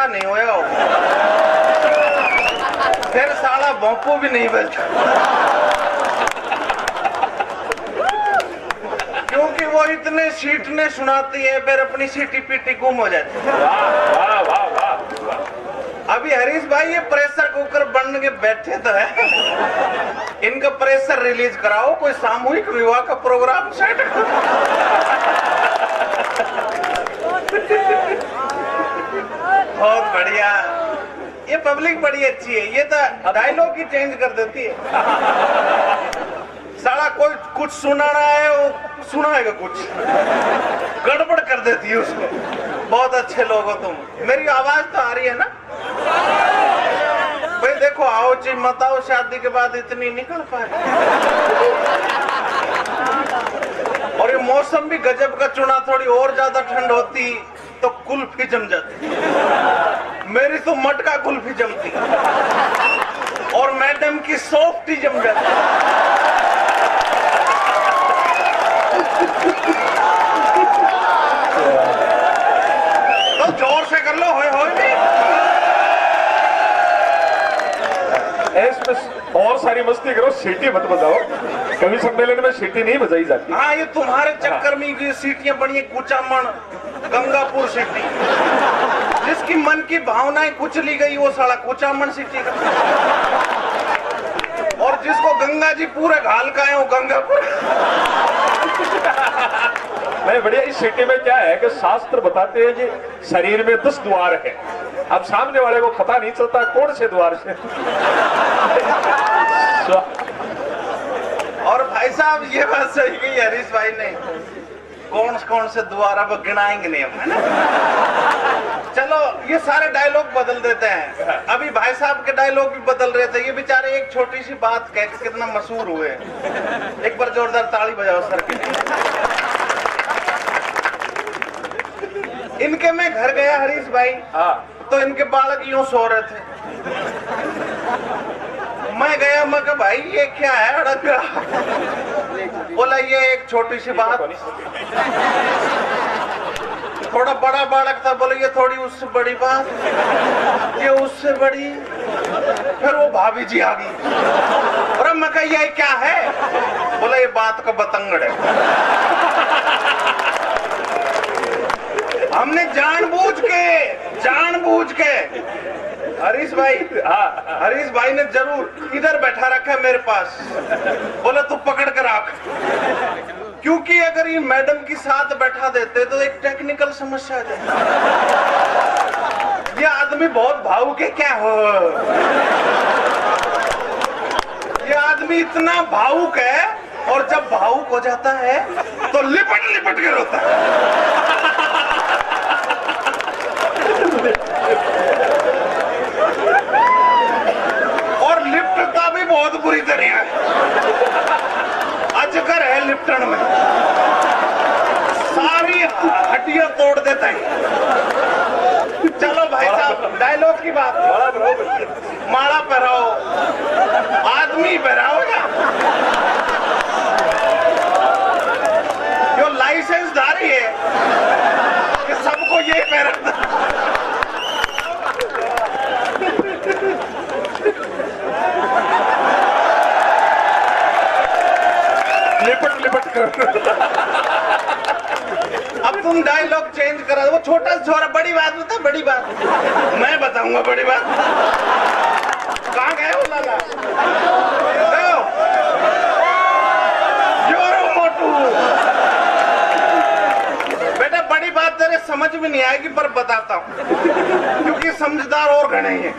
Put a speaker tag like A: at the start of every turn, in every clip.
A: बड़ा नहीं होया हो, फिर साला भोंपू भी नहीं बचता, क्योंकि वो इतने सीटने सुनाती है, फिर अपनी सीटी पीटी गुम हो जाती है।
B: वाह वाह वाह।
A: अभी हरीश भाई ये प्रेशर कुकर बन के बैठे तो है, इनका प्रेशर रिलीज कराओ, कोई सामूहिक विवाह का प्रोग्राम सेट करो। बहुत बढ़िया, ये पब्लिक बड़ी अच्छी है, ये तो डायलॉग ही चेंज कर देती है। साला कोई कुछ सुनाना है वो सुनाएगा, कुछ गड़बड़ कर देती है उसको। बहुत अच्छे लोग हो तुम। मेरी आवाज तो आ रही है ना भाई? देखो आओ जी मत आओ, शादी के बाद इतनी निकल पाए। और ये मौसम भी गजब का चुना, थोड़ी और ज्यादा ठंड होती तो कुल्फी जम जाती, मेरी तो मटका कुल्फी जमती और मैडम की सॉफ्टी जम जाती। तो जोर से कर लो, होए होए नहीं।
B: इसमें और सारी मस्ती करो, सीटी मत बजाओ, कभी सम्मेलन में सीटी नहीं बजाई जाती।
A: हाँ, ये तुम्हारे चक्कर में ये सीटियां बनी है, कुचामण गंगापुर सिटी, जिसकी मन की भावनाएं कुचली गई वो साला कुचामण सिटी का, और जिसको गंगा जी पूरे घाल का है वो गंगापुर।
B: नहीं बढ़िया। इस सिटी में क्या है कि शास्त्र बताते हैं कि शरीर में 10 द्वार है। अब सामने वाले को पता नहीं चलता कौन से द्वार से।
A: और भाई साहब ये बात सही कही हरीश भाई ने, कौन से द्वार अब गिनाएंगे नहीं हम, है ना? चलो ये सारे डायलॉग बदल देते हैं। अभी भाई साहब के डायलॉग भी बदल रहे थे, ये बेचारे एक छोटी सी बात कह के कितना मशहूर हुए। एक बार जोरदार ताली बजाओ सर के लिए। इनके मैं घर गया हरीश भाई, तो इनके बालक यूं सो रहे थे। मैं गया, मैं कहा भाई ये क्या है अड़का? बोला ये एक छोटी सी बात। थोड़ा बड़ा बालक था, बोले ये थोड़ी उससे बड़ी बात, ये उससे बड़ी। फिर वो भाभी जी आ गई, और मैं कहा ये क्या है? बोला ये बात का बतंगड़ है। हमने जानबूझ के हरीश भाई ने जरूर इधर बैठा रखा है मेरे पास, बोला तू पकड़ कर रख, क्योंकि अगर ये मैडम के साथ बैठा देते तो एक टेक्निकल समस्या आ जाती। ये आदमी बहुत भावुक है क्या हो? ये आदमी इतना भावुक है, और जब भावुक हो जाता है तो लिपट के रोता है। और लिपटता भी बहुत बुरी तरह है, अजगर है लिपटन में, सारी हड्डियां तोड़ देता है। चलो भाई साहब डायलॉग की बात, माला पहराओ, आदमी पहराओ या जो लाइसेंसधारी है कि सबको यही पहराना। लिपट कर। अब तुम डायलॉग चेंज करा, वो छोटा छोरा बड़ी बात बता, बड़ी बात मैं बताऊंगा, बड़ी बात। कहाँ गए वो लाला? मोटू बेटा, बड़ी बात तेरे समझ में नहीं आएगी पर बताता हूँ, क्योंकि समझदार और घने हैं।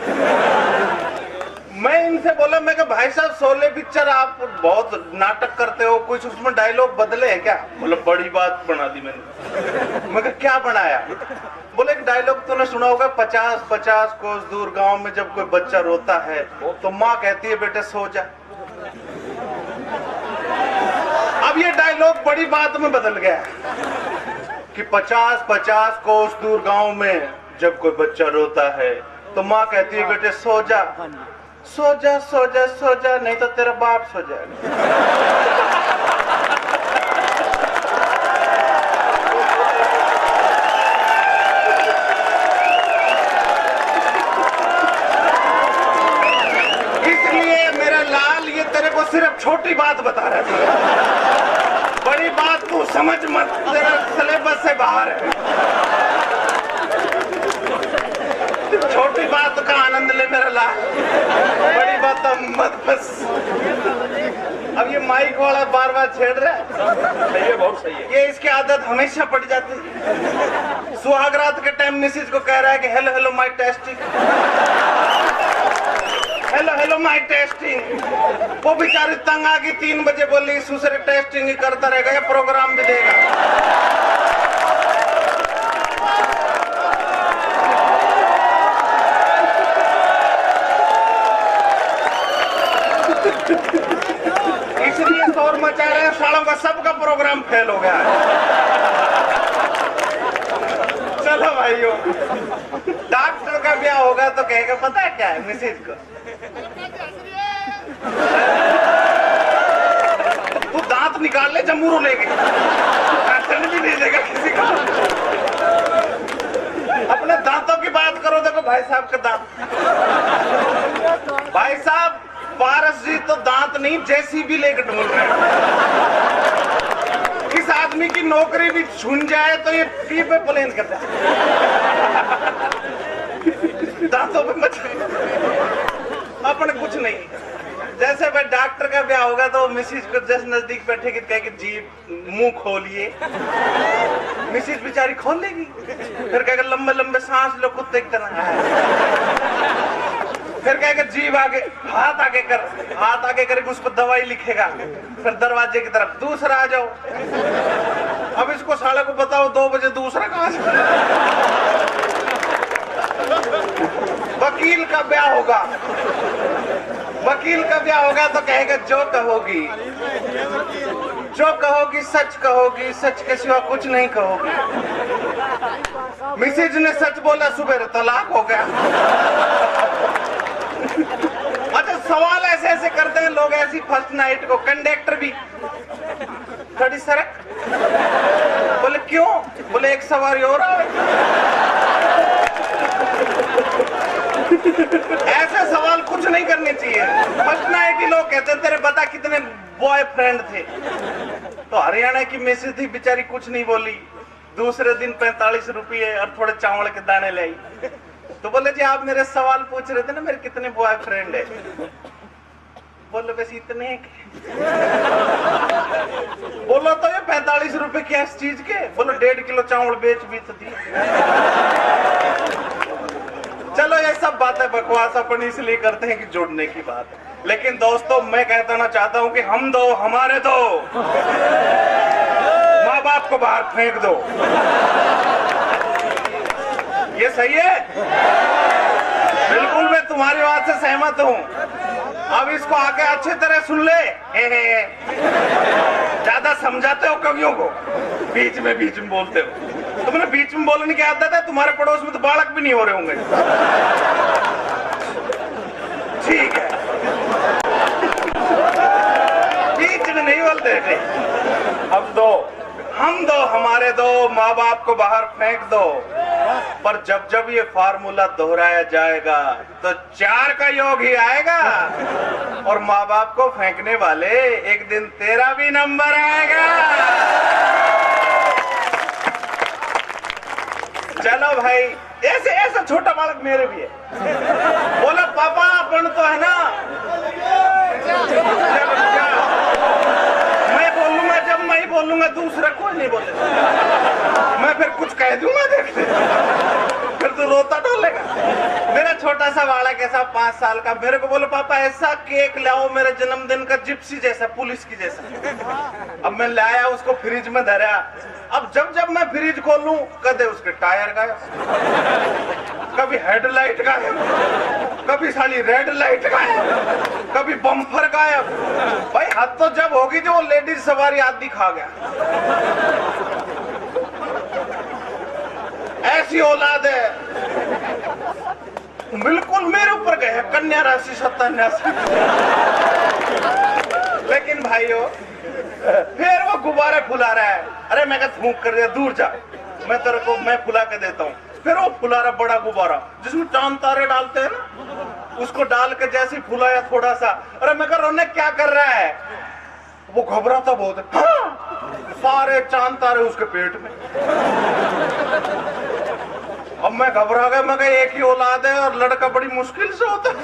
A: मैं इनसे बोला, मैं कहा भाई साहब शोले पिक्चर आप बहुत नाटक करते हो, कुछ उसमें डायलॉग बदले हैं क्या? बोले बड़ी बात बना दी मैंने। मैं कहा क्या बनाया? बोले एक डायलॉग तूने सुना होगा, 50-50 कोस दूर गांव में जब कोई बच्चा रोता है तो माँ कहती है बेटे सो जा। अब ये डायलॉग बड़ी बात में बदल गया कि 50-50 कोस दूर गांव में जब कोई बच्चा रोता है तो माँ कहती है बेटे सो जा, सो जा, सो जा, सो जा, नहीं तो तेरा बाप सो जाएगा। सिर्फ छोटी बात बता रहा था, बड़ी बात तू समझ मत, तेरा सिलेबस से बाहर है। छोटी बात का आनंद ले मेरा लाल, बड़ी बात मत बस। अब ये माइक वाला बार बार छेड़ रहा है।
B: सही है, बहुत सही है।
A: ये इसकी आदत हमेशा पड़ जाती है। सुहागरात के टाइम मिसेज को कह रहा है कि hello hello my testing, hello hello my testing. वो बेचारी तंग आ गई, 3 बजे बोली दूसरे टेस्टिंग ही करता रहेगा, ये प्रोग्राम भी देगा। इसलिए शोर मचा रहे हैं, सालों का सबका प्रोग्राम फेल हो गया। चलो भाइयों, डॉक्टर का ब्याह होगा तो कहेगा पता है क्या है मिसेज को, तू दांत निकाल ले जम्बूरू लेके, पैसे भी नहीं देगा किसी को। अपने दांतों की बात करो, देखो भाई साहब का दांत, भाई साहब पारस जी तो दांत नहीं जेसीबी लेकर ढूंढ रहे हैं। किस आदमी की नौकरी भी छून जाए तो ये पी पे प्लेन करता है, दांतों पे मत। अपन कुछ नहीं, जैसे भाई डॉक्टर का ब्याह होगा तो मिसिज को जस्ट नजदीक बैठेगी, कहेगी जी मुंह खोलिए, मिसिज बेचारी खोल लेगी, फिर कहेगा लंबे लंबे सांस लो कुत्ते की तरह, फिर कहेगा जीभ आगे, हाथ आगे कर, हाथ आगे करके उस पर दवाई लिखेगा, फिर दरवाजे की तरफ दूसरा आ जाओ। अब इसको साले को बताओ 2 बजे दूसरा कहां से। वकील का ब्याह होगा, वकील का ब्याह होगा तो कहेगा जो कहोगी, जो कहोगी सच कहोगी, सच के सिवा कुछ नहीं कहोगी। मिसेज ने सच बोला, सुबह तलाक हो गया। अच्छा, सवाल ऐसे ऐसे करते हैं लोग ऐसी फर्स्ट नाइट को, कंडक्टर भी खड़ी सड़क, बोले क्यों, बोले एक सवारी और आ। ऐसे सवाल कुछ नहीं करने चाहिए। फर्स्ट नाइट ही लोग कहते हैं तेरे बता कितने बॉयफ्रेंड थे, तो हरियाणा की मिसेज थी बेचारी कुछ नहीं बोली, दूसरे दिन 45 रुपये और थोड़े चावल के दाने ले आई। तो बोले जी आप मेरे सवाल पूछ रहे थे ना मेरे कितने बॉयफ्रेंड है, बोलो बस इतने। बोलो तो ये 45 रुपए क्या इस चीज के, बोलो 1.5 किलो चावल बेच भी तो दी। चलो ये सब बातें बकवास अपन इसलिए करते हैं कि जुड़ने की बात है, लेकिन दोस्तों मैं कहता ना चाहता हूं कि हम दो हमारे दो, माँ बाप को बाहर फेंक दो। ये सही है, बिल्कुल मैं तुम्हारी बात से सहमत हूं। अब इसको आके अच्छी तरह सुन ले। ज्यादा समझाते हो कवियों को, बीच में बोलते हो। तुमने बीच में बोलने की आदत है, तुम्हारे पड़ोस में तो बालक भी नहीं हो रहे होंगे। ठीक है, बीच में नहीं बोलते थे। हम दो हमारे दो, माँ बाप को बाहर फेंक दो, पर जब जब ये फार्मूला दोहराया जाएगा तो 4 का योग ही आएगा, और माँ बाप को फेंकने वाले एक दिन तेरा भी नंबर आएगा। चलो भाई, ऐसे ऐसा छोटा बालक मेरे भी है, बोला पापा अपन तो है ना, मैं बोलूंगा जब मैं ही बोलूंगा, दूसरा कोई नहीं बोलेगा। मैं फिर कुछ कह दूंगा, देखते फिर तू रोता डोलेगा। मेरा छोटा सा बालक ऐसा 5 साल का मेरे को बोले पापा ऐसा केक लाओ मेरे जन्मदिन का, जिप्सी जैसा, पुलिस की जैसा। अब मैं लाया, उसको फ्रिज में धरा। अब जब जब मैं फ्रिज खोलूं कदे उसके टायर गायब, कभी हेडलाइट गायब, कभी साली रेड लाइट गायब, कभी बम्पर गायब। भाई हद तो जब होगी जो लेडीज सवारी आदि खा गया। ऐसी औलाद है, बिल्कुल मेरे ऊपर गए, कन्या राशि 97। लेकिन भाइयों फिर वो गुब्बारे फुला रहा है। अरे मैं कहा फूंक कर दिया, दूर जा, मैं तेरे को मैं फुला के देता हूँ। फिर वो फुला रहा बड़ा गुब्बारा जिसमें चांद तारे डालते हैं ना, उसको डाल के जैसे फुलाया थोड़ा सा, अरे मैं कह रोने क्या कर रहा है, वो घबराता बहुत है। हाँ! सारे चांद तारे उसके पेट में। अब मैं घबरा गया, मैं कहा एक ही औलाद है और लड़का बड़ी मुश्किल से होता है।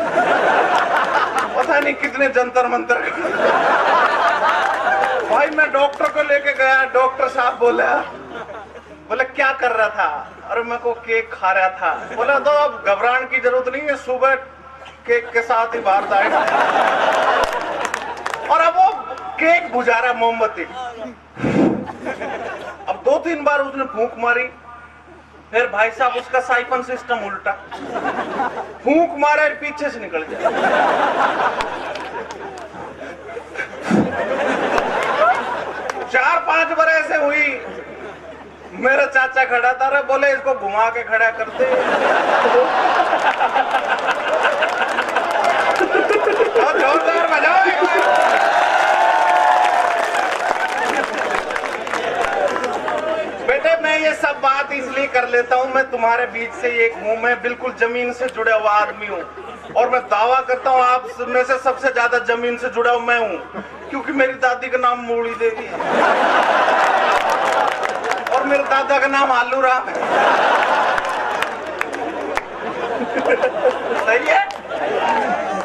A: पता नहीं कितने जंतर मंतर। भाई मैं डॉक्टर को लेके गया, डॉक्टर साहब बोले क्या कर रहा था, अरे मैं को केक खा रहा था। बोला तो अब घबराने की जरूरत नहीं है, सुबह केक के साथ ही बाहर जाएगा। और अब वो केक बुझा रहा मोमबत्ती। अब 2-3 बार उसने फूंक मारी, फिर भाई साहब उसका साइफन सिस्टम उल्टा, फूंक मारे पीछे से निकल गया। 4-5 बार ऐसे हुई। मेरा चाचा खड़ा था, रे बोले इसको घुमा के खड़ा करते। और जोरदार बजाओ। बेटे मैं ये सब बात इसलिए कर लेता हूँ, मैं तुम्हारे बीच से एक हूँ, मैं बिल्कुल जमीन से जुड़ा हुआ आदमी हूँ और मैं दावा करता हूँ आप में से सबसे ज्यादा जमीन से जुड़ा हुआ मैं हूँ, क्योंकि मेरी दादी का नाम मूड़ी देवी है और मेरे दादा का नाम आलू राम है। सही है।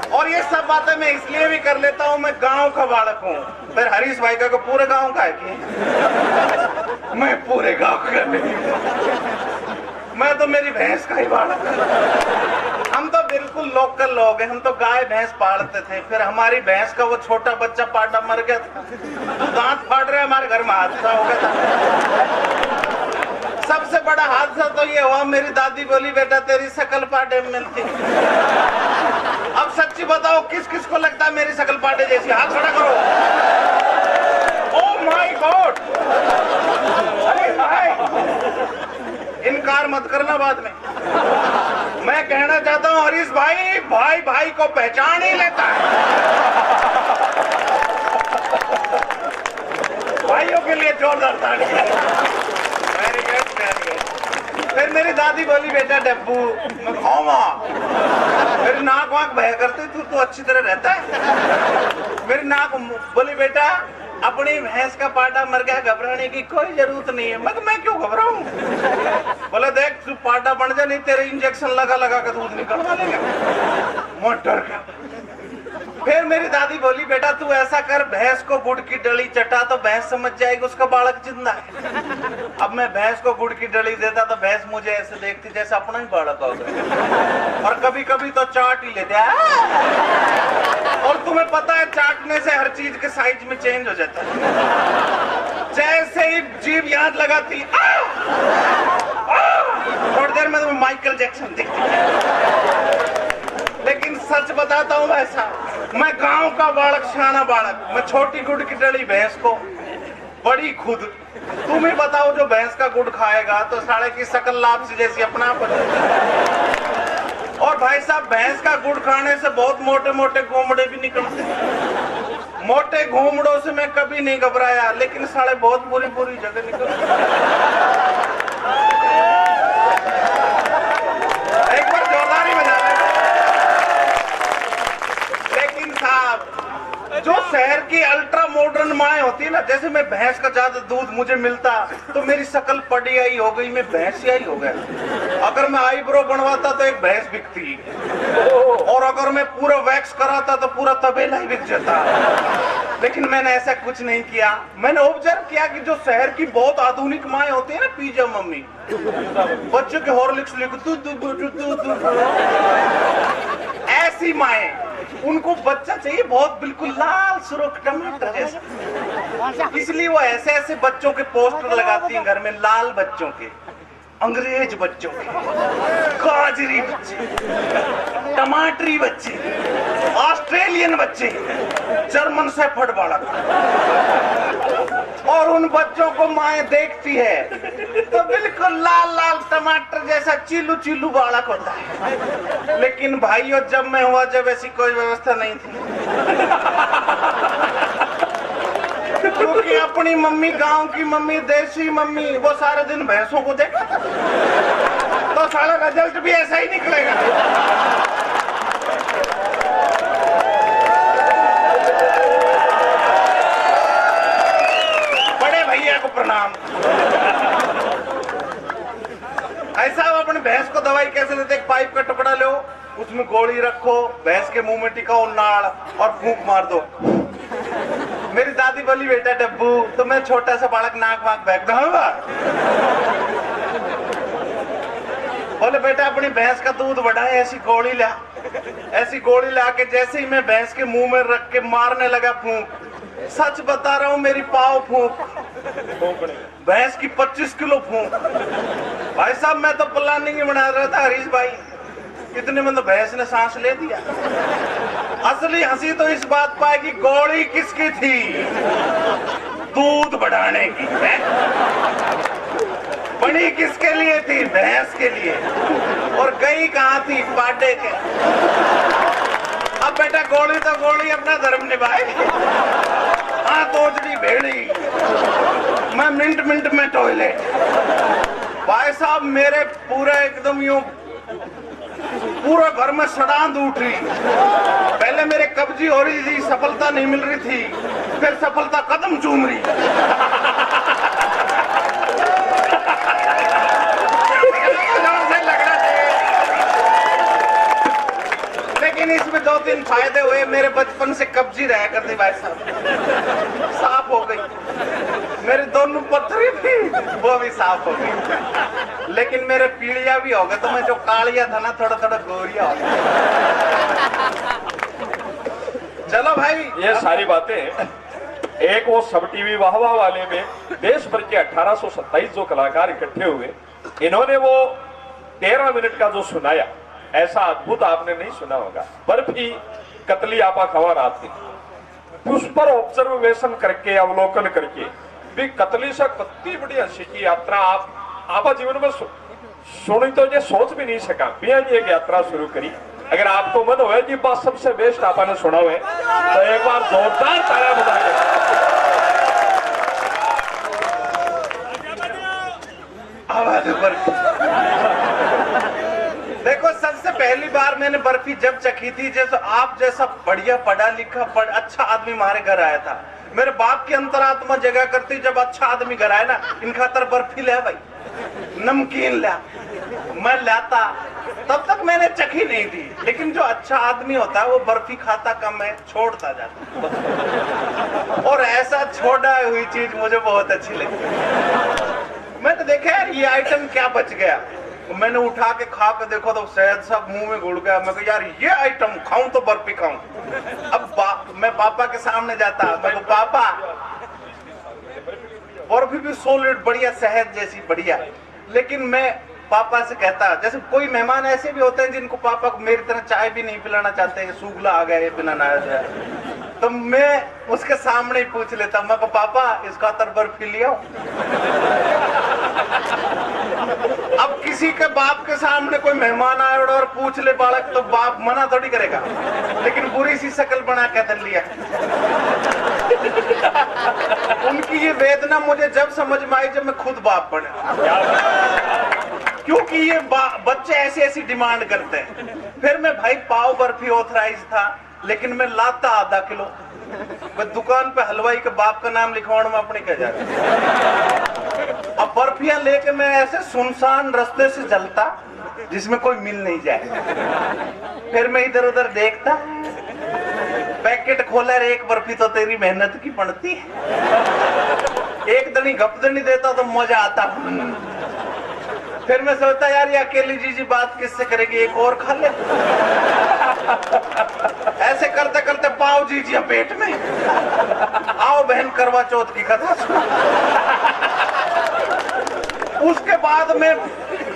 A: और ये सब बातें मैं इसलिए भी कर लेता हूँ, मैं गांव का बालक हूँ। फिर हरीश भाई का पूरे गांव का है कि मैं पूरे गांव का नहीं, मैं तो मेरी भैंस का ही बालक। हम तो बिल्कुल लोकल लोग हैं, हम तो गाय भैंस पालते थे, फिर हमारी भैंस का वो छोटा बच्चा पाडा मर गया था, तो दांत फाड़ रहे, हमारे घर में हादसा हो गया था। सबसे बड़ा हादसा तो ये हुआ, मेरी दादी बोली बेटा तेरी शकल पाडे में मिलती। अब सच्ची बताओ किस किस को लगता है मेरी शकल पाडे जैसी, हाथ खड़ा करो। ओह माय गॉड, अरे भाई इनकार मत करना बाद में। मैं कहना चाहता हूँ हरीश भाई, भाई भाई को पहचान ही लेता है। भाइयों के लिए जोरदार ताली। Very good, very good. फिर मेरी दादी बोली बेटा डब्बू मैं खाऊंगा, मेरी नाक वाक बह करती, तू तो अच्छी तरह रहता है। मेरी नाक बोली बेटा अपनी भैंस का पाटा मर गया, घबराने की कोई जरूरत नहीं है। मैं क्यों घबराऊं? बोले देख तू पाटा बन जा, नहीं तेरे इंजेक्शन लगा लगा कर दूध निकलवा लेगा। मैं डर गया। फिर मेरी दादी बोली बेटा तू ऐसा कर, भैंस को गुड़ की डली चटा तो भैंस समझ जाएगी उसका बालक जिंदा है। अब मैं भैंस को गुड़ की डली देता तो भैंस मुझे ऐसे देखती जैसे अपना ही बालक हो गया, और कभी कभी तो चाट ही लेते। और तुम्हें पता है चाटने से हर चीज के साइज में चेंज हो जाता है। जैसे ही जीभ याद लगाती थोड़ी देर में तुम्हें माइकल जैक्सन दिखती। लेकिन सच बताता हूँ वैसा, मैं गांव का बालक, शाना बालक, मैं छोटी गुड़ की डली भैंस को बड़ी खुद। तुम ही बताओ जो भैंस का गुड़ खाएगा तो साले की शकल लाभ से जैसी अपना आप। और भाई साहब भैंस का गुड़ खाने से बहुत मोटे मोटे गोमड़े भी निकलते हैं। मोटे घूमड़ों से मैं कभी नहीं घबराया, लेकिन साले बहुत बुरी बुरी जगह निकलते। एक बार जोरदार ही बजा रहे। लेकिन साहब जो शहर की अल्ट्रा मॉडर्न माए होती है ना, जैसे मैं भैंस का ज्यादा दूध मुझे मिलता तो मेरी शकल पड़ी आई हो गई, मैं भैंसिया ही हो गया। अगर मैं आईब्रो बनवाता तो एक भैंस बिकती, और अगर मैं पूरा वैक्स कराता तो पूरा तबेला ही बिक जाता। लेकिन मैंने ऐसा कुछ नहीं किया। मैंने ऑब्जर्व किया कि जो शहर की बहुत आधुनिक माए होती है ना, पिज्जा मम्मी, बच्चों के हॉर्लिक्स ऐसी माए, उनको बच्चा चाहिए बहुत बिल्कुल लाल सुर्ख टमाटर जैसा, इसलिए वो ऐसे ऐसे बच्चों के पोस्टर लगाती हैं घर में, लाल बच्चों के, अंग्रेज बच्चों के, गाजरी बच्चे, टमाटरी बच्चे, ऑस्ट्रेलियन बच्चे, जर्मन शेफर्ड बालक। और उन बच्चों को माए देखती है तो बिल्कुल लाल लाल टमाटर जैसा चिल्लू चिल्लू बालक होता है। लेकिन भाइयों जब मैं हुआ, जब ऐसी कोई व्यवस्था नहीं थी, क्योंकि अपनी मम्मी, गांव की मम्मी, देसी मम्मी, वो सारे दिन भैंसों को देखा तो सारा रिजल्ट भी ऐसा ही निकलेगा। उसमें गोली रखो, भैंस के मुंह में टिकाओ नाड़ और फूंक मार दो। मेरी दादी बोली बेटा डब्बू, तो मैं छोटा सा बालक नाक वाक बैठ दूंगा। बोले बेटा अपनी भैंस का दूध बढ़ाए, ऐसी गोली ला। ऐसी गोली ला के जैसे ही मैं भैंस के मुंह में रख के मारने लगा फूंक, सच बता रहा हूं मेरी पाव फूंक, भैंस की 25 किलो फूंक। भाई साहब मैं तो प्लानिंग ही बना रहा था हरीश भाई, इतने में तो भैंस ने सांस ले दिया। असली हंसी तो इस बात पर कि गोली किसकी थी? दूध बढ़ाने की है। बनी किसके लिए थी? भैंस के लिए। और गई कहाँ थी? पाटे के। अब बेटा गोली तो गोली अपना धर्म निभाए। हाँ तोजड़ी भेड़ी, मैं मिनट मिनट में टॉयलेट। भाई साहब मेरे पूरा एकदम यूं पूरा घर में सड़ांध उठ रही। पहले मेरे कब्जी हो रही थी, सफलता नहीं मिल रही थी, फिर सफलता कदम चूम रही। लेकिन इसमें 2-3 फायदे हुए। मेरे बचपन से कब्जी रहा करती भाई साहब, साफ हो गई। मेरी दोनों पथरी थी वो भी साफ हो गई। लेकिन मेरे पीड़िया भी हो गए, तो मैं जो कालिया था ना थोड़ा थोड़ा गोरिया हो गया। चलो भाई,
B: ये सारी बातें एक वो सब टीवी वाह वाह वाले में देश भर के 1827 जो कलाकार इकट्ठे हुए, इन्होंने वो 13 मिनट का जो सुनाया, ऐसा अद्भुत आपने नहीं सुना होगा। बर्फी कतली आपा खवा रात थी, उस पर ऑब्जर्वेशन करके अवलोकन करके भी कतली से कत्ती बड़ी हंसी की यात्रा आपा जीवन में सुनी तो ये सोच भी नहीं सका। पिया जी एक यात्रा शुरू करी। अगर आपको मन हो जी बात सबसे बेस्ट आपा ने सुना हुआ तो एक बार जोरदार तालियां बजा के
A: आवाज बर्फी। देखो सबसे पहली बार मैंने बर्फी जब चखी थी, जैसे आप जैसा बढ़िया पढ़ा लिखा अच्छा आदमी हमारे घर आया था, मेरे बाप की अंतरात्मा जगह करती जब अच्छा आदमी घर आए ना, इन खातर बर्फी ले भाई, नमकीन ला। मैं लाता, तब तक मैंने चखी नहीं थी। लेकिन जो अच्छा आदमी होता है वो बर्फी खाता कम है, छोड़ता जाता। और ऐसा छोड़ा हुई चीज मुझे बहुत अच्छी लगी। मैंने देखा यार ये आइटम क्या बच गया, मैंने उठा के खा के देखो तो शहद सब मुंह में घुल गया। मैं कहा यार ये आइटम खाऊं तो बर्फी खाऊं। अब मैं पापा के सामने जाता, मैं को पापा बर्फी भी सॉलिड बढ़िया शहद जैसी बढ़िया। लेकिन मैं पापा से कहता, जैसे कोई मेहमान ऐसे भी होते हैं जिनको पापा को मेरी तरह चाय भी नहीं पिलाना चाहते, सूगला आ गया बिना नहाया जाए, तो मैं उसके सामने ही पूछ लेता, मैं को पापा इसका तर बर्फी लिया। अब किसी के बाप के सामने कोई मेहमान आए और पूछ ले बालक, तो बाप मना थोड़ी करेगा, लेकिन बुरी सी शक्ल बना के दे लिया। उनकी ये वेदना मुझे जब समझ में आई जब मैं खुद बाप बना, क्योंकि ये बच्चे ऐसी ऐसी डिमांड करते हैं। फिर मैं भाई पाव बर्फी ऑथराइज था, लेकिन मैं लाता आधा किलो। मैं दुकान पे हलवाई के बाप का नाम लिखवाने में अपने क्या जाता। अब बर्फियां लेके मैं ऐसे सुनसान रास्ते से चलता जिसमें कोई मिल नहीं जाए। फिर मैं इधर उधर देखता, पैकेट खोला, एक बर्फी तो तेरी मेहनत की पड़ती है। एक दनी गपदनी देता तो मजा आता। फिर मैं सोचता यार ये अकेली जी बात किससे करेगी, एक और खा ले। ऐसे करते करते पाओ जी पेट में। आओ बहन करवा चौथ की कथा। उसके बाद में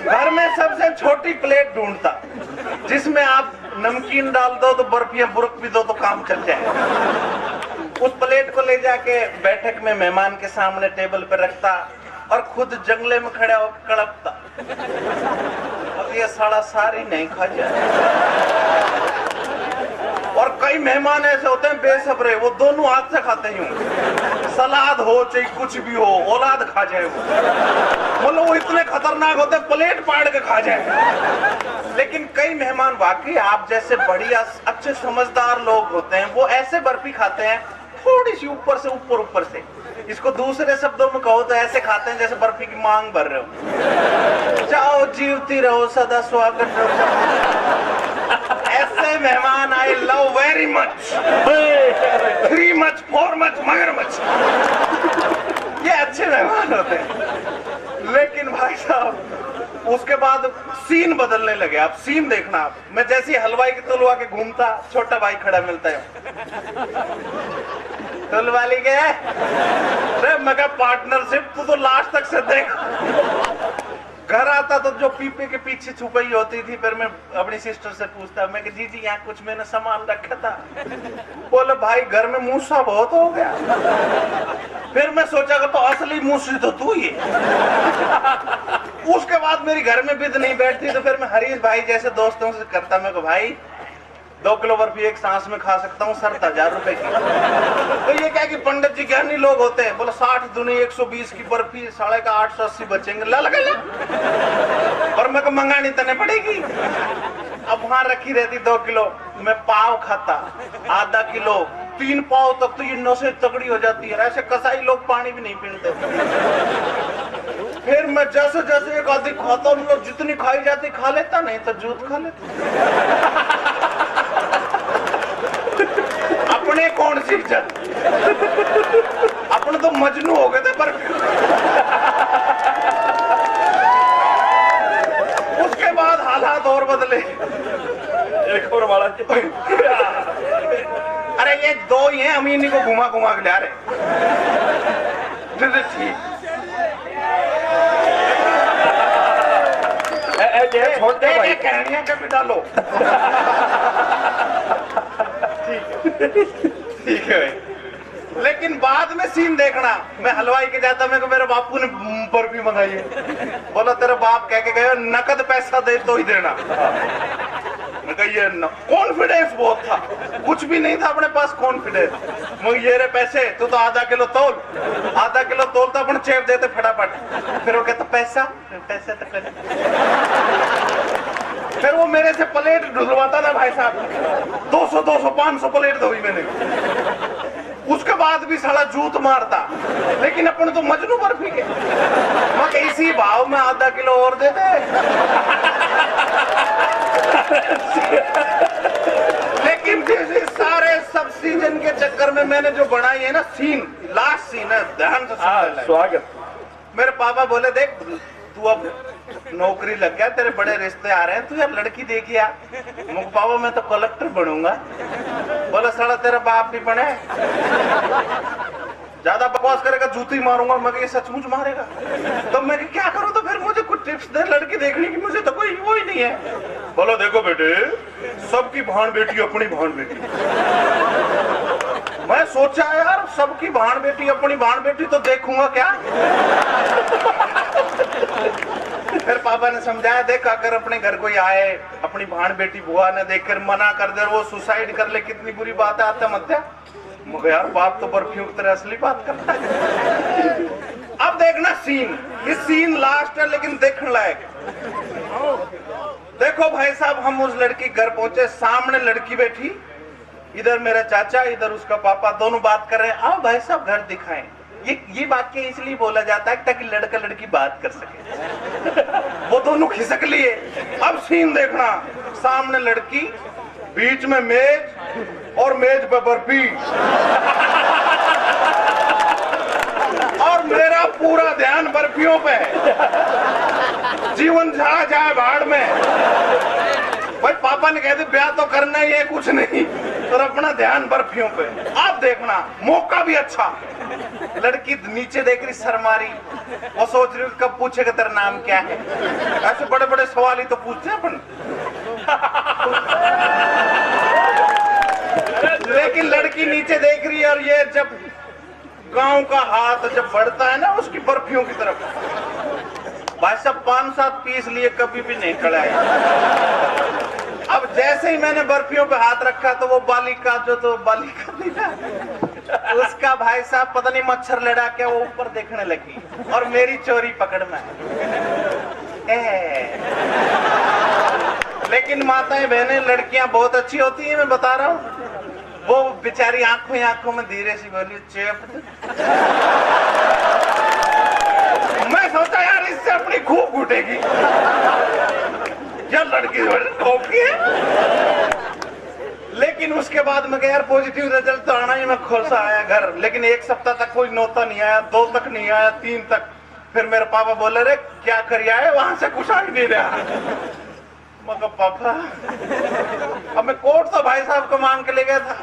A: घर में सबसे छोटी प्लेट ढूंढता जिसमें आप नमकीन डाल दो तो बर्फियां बुरक भी दो तो काम चल जाए। उस प्लेट को ले जाके बैठक में मेहमान के सामने टेबल पर रखता और खुद जंगले में खड़ा होकर कड़पता, अब ये साला सारी नहीं खा जाए। और कई मेहमान ऐसे होते हैं बेसब्रे, वो दोनों हाथ से खाते ही, सलाद हो चाहे कुछ भी हो, औलाद खा जाए वो। मतलब वो इतने खतरनाक होते हैं, प्लेट पाड़ के खा जाए। लेकिन कई मेहमान वाकई आप जैसे बढ़िया अच्छे समझदार लोग होते हैं, वो ऐसे बर्फी खाते हैं थोड़ी सी ऊपर से ऊपर से। इसको दूसरे शब्दों में कहो तो ऐसे खाते हैं जैसे बर्फी की मांग भर रहे हो। जाओ जीवती रहो, सदा स्वागत रहो। मेहमान I love very much, 3 much 4 much मगर मच, ये अच्छे मेहमान होते हैं। लेकिन भाई साहब उसके बाद सीन बदलने लगे। आप सीन देखना, आप मैं जैसे हलवाई की तुलवा के घूमता, छोटा भाई खड़ा मिलता है, तुलवाली के अरे मैं कहा पार्टनरशिप तू तो लास्ट तक से देख। घर आता तो जो पीपे के पीछे छुपाई होती थी, फिर मैं अपनी सिस्टर से पूछता, मैं जी जी यहाँ कुछ मैंने सामान रखा था। बोले भाई घर में मूसा बहुत हो गया। फिर मैं सोचा कि तो असली मूसी तो तू ही है। उसके बाद मेरी घर में बिद नहीं बैठती, तो फिर मैं हरीश भाई जैसे दोस्तों से करता, मैं को भाई 2 किलो बर्फी एक सांस में खा सकता हूँ, 1000 रुपए की। तो ये क्या कि पंडित जी ज्ञानी लोग होते हैं, बोला 60 दूनी 120 की बर्फी 880 बचेंगे, ला लगा ला। और मेरे को मंगानी तने पड़ेगी। अब वहां रखी रहती 2 किलो, मैं पाव खाता, आधा किलो, 3 पाव तक तो ये नसें तगड़ी हो जाती है। ऐसे कसाई लोग पानी भी नहीं पीते। फिर मैं जैसे जैसे एक आधी खाता हूँ, मतलब जितनी खाई जाती खा लेता, नहीं तो जूत खा लेता। अपने कौन सी इज्जत, अपने तो मजनू हो गए थे। पर उसके बाद हालात और बदले।
B: एक और वाला
A: अरे ये 2 ही हैं, हम इन्हीं को घुमा घुमा के ला रहे। ठीक
B: छोड़ दे भाई,
A: कहानियां कभी डालो। ठीक है भाई। लेकिन बाद में सीन देखना, मैं हलवाई के जाता, मेरे को मेरे बापू ने बर्फी मंगाई है। बोला तेरा बाप कह के गए नकद पैसा दे तो ही देना। मैं कहा ये कॉन्फिडेंस बहुत था, कुछ भी नहीं था अपने पास कॉन्फिडेंस। मैं ये रे पैसे, तू तो आधा किलो तोल, आधा किलो तोलता अपन चेप देते फटाफट। फिर वो कहता पैसा, पैसे तो कर। फिर वो मेरे से प्लेट ढुलवाता था भाई साहब, 200 500 प्लेट धोई मैंने। उसके बाद भी साला जूत मारता, लेकिन अपन तो मजनू बर्फी के। मैं इसी भाव में आधा किलो और दे दे। लेकिन फिर सारे सब सीजन के चक्कर में मैंने जो बनाई है ना सीन, लास्ट सीन है, ध्यान से सुन।
B: स्वागत।
A: मेरे पापा बोले देख तू अब नौकरी लग गया, तेरे बड़े रिश्ते आ रहे हैं, तू यार लड़की देखी यार। मुझे पापा मैं तो कलेक्टर बनूंगा। बोला साला तेरा बाप भी बने, ज्यादा बकवास करेगा जूती मारूंगा। मैं ये सचमुच मारेगा? तो मैं क्या करूं? तो फिर मुझे कुछ टिप्स दे लड़की देखने की, मुझे तो कोई वो ही नहीं है। बोलो देखो बेटे, सबकी भाण बेटी अपनी भाण बेटी। मैं सोचा यार सबकी भाण बेटी अपनी भाण बेटी, तो देखूंगा क्या। फिर पापा ने समझाया देख अगर अपने घर कोई आए, अपनी भाण बेटी बुआ ने देखकर मना कर दे, वो सुसाइड कर ले, कितनी बुरी बात है आत्महत्या। मुझे यार बाप तो बर्फियों की तरह असली बात करता है। अब देखना सीन, ये सीन लास्ट है लेकिन देखने लायक। देखो भाई साहब, हम उस लड़की घर पहुंचे, सामने लड़की बैठी, इधर मेरा चाचा, इधर उसका पापा, दोनों बात कर रहे हैं। आओ भाई साहब घर दिखाएं। ये वाक्य इसलिए बोला जाता है ताकि लड़का लड़की बात कर सके। वो दोनों खिसक लिए। अब सीन देखना, सामने लड़की, बीच में मेज और मेज पे बर्फी, और मेरा पूरा ध्यान बर्फियों पे। जीवन जा जाए भाड़ में। भाई पापा ने कहते ब्याह तो करना ही है, कुछ नहीं, तो अपना ध्यान बर्फियों पे। आप देखना मौका भी अच्छा। लड़की नीचे देख रही, शर्मा रही, वो सोच रही कब पूछेगा तेरा नाम क्या है। ऐसे बड़े बड़े सवाल ही तो पूछते हैं अपन। लेकिन लड़की नीचे देख रही है, और ये जब गांव का हाथ जब बढ़ता है ना उसकी बर्फियों की तरफ, भाई साहब 5-7 पीस लिए कभी भी नहीं खड़ा है। अब जैसे ही मैंने बर्फियों पे हाथ रखा तो वो बालिका, जो तो बालिका थी ना, उसका भाई साहब पता नहीं मच्छर लड़ा क्या, वो ऊपर देखने लगी और मेरी चोरी पकड़ में। लेकिन माताएं बहनें लड़कियां बहुत अच्छी होती हैं, मैं बता रहा हूँ। वो बेचारी आंखों ही आंखों में धीरे से बोली चेप। मैं सोचा यार इससे अपनी खूब घुटेगी। यार लड़की टॉप की है। लेकिन उसके बाद मैं यार पॉजिटिव रिजल्ट तो आना ही, मैं खुश आया घर। लेकिन एक सप्ताह तक कोई नोता नहीं आया, 2 तक नहीं आया, 3 तक। फिर मेरे पापा बोले रे क्या कर आए, वहां से कुछ आ ही नहीं रहा। मैं कहा पापा, अब मैं कोट तो भाई साहब को मांग के ले गया था।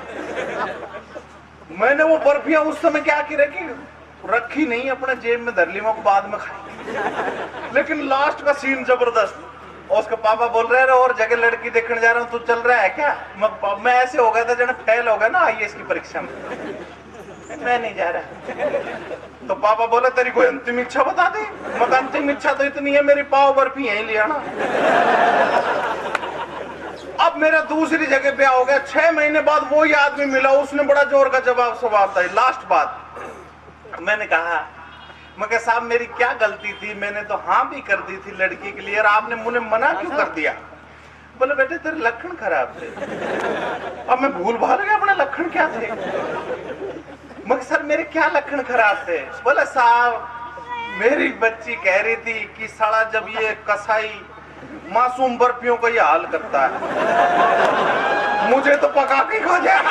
A: मैंने वो बर्फियां उस समय क्या की रखी नहीं, अपने जेब में धर ली, मैं बाद में खाई। लेकिन लास्ट का सीन जबरदस्त। और उसके पापा बोल रहे हैं और जगह लड़की देखने जा रहा हूँ, तू चल रहा है क्या? मैं ऐसे हो गया था जब फेल हो गया ना IAS की परीक्षा में, मैं नहीं जा रहा। तो पापा बोले तेरी कोई अंतिम इच्छा बता दे। मैं अंतिम इच्छा तो इतनी है, मेरी पाव बर्फी यहीं ले आना। अब मेरा दूसरी जगह पे हो गया। 6 महीने बाद वही आदमी मिला, उसने बड़ा जोर का जवाब था। लास्ट बात मैंने कहा, मैं कहा साहब मेरी क्या गलती थी, मैंने तो हाँ भी कर दी थी लड़की के लिए और आपने मुझे मना क्यों कर दिया? बोले बेटे तेरे लक्षण खराब थे। अब मैं भूल भाल गया अपने लक्षण क्या थे। मैं सर मेरे क्या लक्षण खराब थे? बोले साहब मेरी बच्ची कह रही थी कि साला जब ये कसाई मासूम बर्फियों का ये हाल करता है, मुझे तो पका के खा जाए।